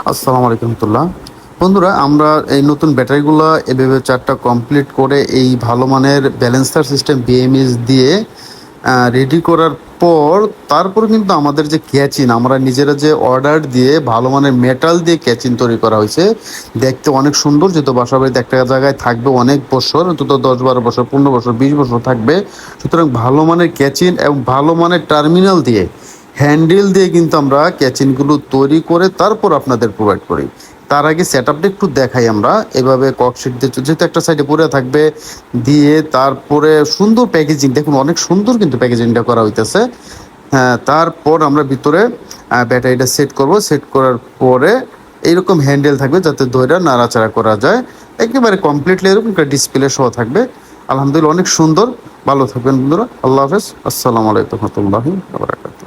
আসসালামু আলাইকুম রহমতুল্লাহ। বন্ধুরা, আমরা এই নতুন ব্যাটারিগুলো এভাবে চারটা কমপ্লিট করে এই ভালো মানের ব্যালেন্সার সিস্টেম বিএমএস দিয়ে রেডি করার পর তারপর কিন্তু আমাদের যে ক্যাচিন আমরা নিজেরা যে অর্ডার দিয়ে ভালো মানের মেটাল দিয়ে ক্যাচিন তৈরি করা হয়েছে, দেখতে অনেক সুন্দর। যেহেতু বাসা বাড়িতে একটা জায়গায় থাকবে অনেক বছর, অন্তত 10-12 বছর, 15 বছর, 20 বছর থাকবে। সুতরাং ভালো মানের ক্যাচিন এবং ভালো মানের টার্মিনাল দিয়ে, হ্যান্ডেল দিয়ে কিন্তু আমরা ক্যাচিনগুলো তৈরি করে তারপর আপনাদের প্রোভাইড করি। তার আগে সেট আপটা একটু দেখাই। আমরা এভাবে ককশিট দিয়ে, যেহেতু একটা সাইডে পড়ে থাকবে, দিয়ে তারপরে সুন্দর প্যাকেজিং, দেখুন অনেক সুন্দর কিন্তু প্যাকেজিংটা করা হইতেছে। হ্যাঁ, তারপর আমরা ভিতরে ব্যাটারিটা সেট করব। সেট করার পরে এইরকম হ্যান্ডেল থাকবে যাতে দইটা নাড়াচাড়া করা যায়। একেবারে কমপ্লিটলি এরকম একটা ডিসপ্লে সহ থাকবে। আলহামদুলিল্লাহ, অনেক সুন্দর। ভালো থাকবেন বন্ধুরা। আল্লাহ হাফেজ। আসসালামু আলাইকুম রহমতুল্লাহি ওয়া বারাকাতুহু।